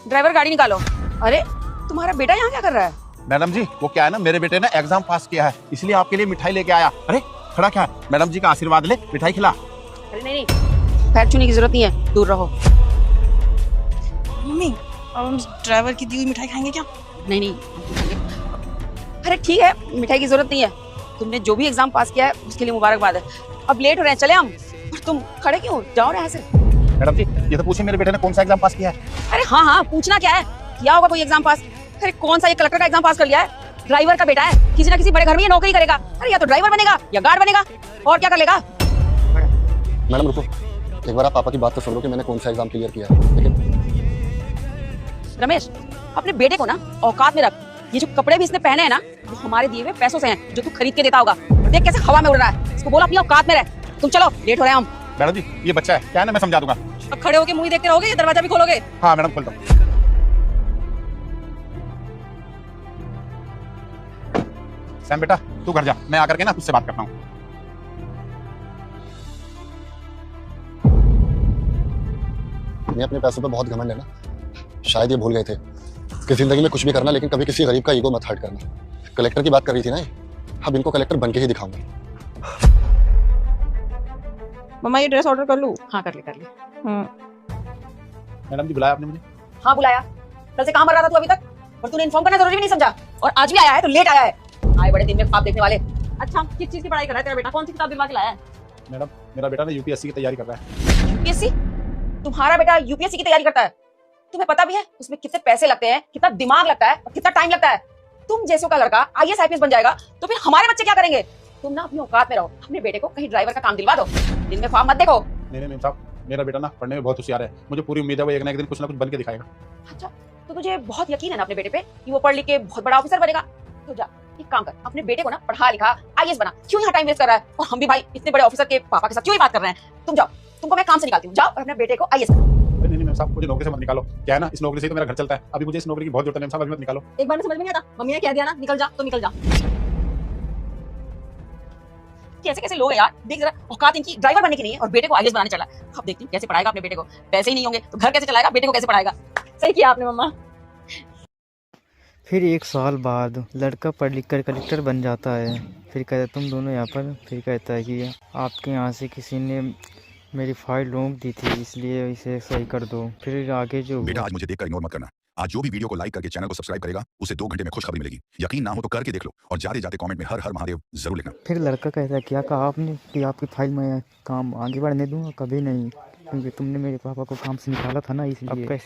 Driver गाड़ी निकालो। अरे तुम्हारा बेटा यहाँ क्या कर रहा है? मैडम जी वो क्या है ना, मेरे बेटे ने एग्जाम पास किया है, इसलिए आपके लिए मिठाई लेके आया। अरे खड़ा क्या है, मैडम जी का आशीर्वाद ले, मिठाई खिला। अरे नहीं नहीं, पैर छूने की जरूरत नहीं है, दूर रहो। मम्मी अब हम ड्राइवर की दी हुई मिठाई खाएंगे क्या? नहीं नहीं, अरे ठीक है, मिठाई की जरूरत नहीं है। तुमने जो भी एग्जाम पास किया है उसके लिए मुबारकबाद है। अब लेट हो रहे हैं, चले हम। और तुम खड़े क्यों, जाओ ना यहाँ से। मैडम जी ये तो पूछिए मेरे बेटे ने कौन सा एग्जाम पास किया है। अरे हाँ हाँ, पूछना क्या है, किया होगा कोई एग्जाम पास। अरे कौन सा, ये कलेक्टर का एग्जाम पास कर लिया है। ड्राइवर का बेटा है, किसी ना किसी बड़े घर में ये नौकरी करेगा। अरे या तो ड्राइवर बनेगा या गार्ड बनेगा, और क्या कर लेगा। मैडम रुको, एक बार आप पापा की बात तो सुन लो कि मैंने कौन सा एग्जाम क्लियर किया है। लेकिन रमेश, अपने बेटे को ना औकात में रख। ये जो कपड़े भी इसने पहने हैं ना, वो हमारे दिए हुए पैसों से हैं, जो तू खरीद के देता होगा। देख कैसे हवा में उड़ रहा है। इसको बोलो अपनी औकात में रह। तुम चलो, लेट हो रहे हैं हम। मैडम जी ये बच्चा है, क्या है ना, मैं समझा दूंगा। अब खड़े होके मुंह देखते रहोगे या दरवाजा भी खोलोगे? हाँ मैडम खोलता हूँ। सैम बेटा तू घर जा, मैं आकर के ना तुझसे बात करता हूँ। मैं अपने पैसों पे बहुत घमंड है ना, शायद ये भूल गए थे कि जिंदगी में कुछ भी करना, लेकिन कभी किसी गरीब का ईगो मत हर्ट करना। कलेक्टर की बात कर रही थी ना ये, अब इनको कलेक्टर बन के ही दिखाऊंगा। मम्मा ये ड्रेस ऑर्डर कर लूँ? हाँ कर ले कर ले। मैडम जी बुलाया आपने मुझे? हाँ बुलाया। कल से कहाँ मर रहा था तू अभी तक, और तूने इन्फॉर्म करना जरूरी भी नहीं समझा। और आज भी आया है तो लेट आया है। आए बड़े दिन में ख्वाब देखने वाले। अच्छा किस चीज की पढ़ाई कर रहा है तेरा बेटा, कौन सी किताब दिलवा के लाया है? मैडम मेरा बेटा ना यूपीएससी की तैयारी कर रहा है। यूपीएससी? तुम्हारा बेटा यूपीएससी की तैयारी करता है? तुम्हें पता भी है उसमें कितने पैसे लगते हैं, कितना दिमाग लगता है और कितना टाइम लगता है। तुम जैसों का लड़का आईएएस आईपीएस बन जाएगा तो फिर हमारे बच्चे क्या करेंगे। तुम ना अपनी औकात में रहो, अपने बेटे को कहीं ड्राइवर का काम दिलवा दो। दिन में ख्वाब मत देखो। नहीं नहीं साहब, मेरा बेटा ना पढ़ने में बहुत होशियार है, मुझे पूरी उम्मीद है वो एक ना एक दिन कुछ ना कुछ बन के दिखाएगा। अच्छा तो तुझे बहुत यकीन है ना अपने बेटे पे कि वो पढ़ लिख के बहुत बड़ा ऑफिसर बनेगा। तो जा एक काम कर, अपने बेटे को ना पढ़ा लिखा आईएएस बना। क्यों यहाँ टाइम वेस्ट कर रहा है। और हम भी भाई इतने बड़े ऑफिसर के पापा के साथ क्यों ही बात कर रहे हैं। तुम जाओ, तुमको मैं काम से निकालती हूँ। जाओ और अपने बेटे को आईएएस करो। नहीं नहीं साहब, मुझे नौकरी से मत निकालो। क्या है ना, इस नौकरी से तो मेरा घर चलता है। अभी मुझे इस नौकरी की बहुत जरूरत है साहब, अभी मत निकालो। एक बार में समझ में नहीं आता, मम्मी ने कह दिया ना निकल जा तो निकल जा। कैसे कैसे लोग हैं यार, देख जरा, औकात इनकी ड्राइवर बनने की नहीं है और बेटे को आईएएस बनाने चला। अब देखती हूँ कैसे पढ़ाएगा अपने बेटे को। पैसे ही नहीं होंगे तो घर कैसे चलाएगा, बेटे को कैसे पढ़ाएगा। सही किया आपने मम्मा। फिर 1 साल बाद लड़का पढ़ लिख कर कलेक्टर बन जाता है। फिर कहता है तुम दोनों यहाँ पर। फिर कहता है कि आपके यहाँ से किसी ने मेरी फाइल रोक दी थी, इसलिए इसे सही कर दो। फिर आगे जो बेटा आज मुझे देखकर इग्नोर मत करना। आज जो भी वीडियो को लाइक करके चैनल को सब्सक्राइब करेगा उसे 2 घंटे में खुशखबरी मिलेगी। यकीन ना हो तो करके देख लो और जाते जाते कमेंट में हर हर महादेव जरूर लिखना। फिर लड़का कहता है क्या कहा आपने कि आपकी फाइल मैं काम आगे बढ़ने दूंगा? कभी नहीं, क्योंकि तुमने मेरे पापा को काम से निकाला था ना, इसलिए। अब कैसे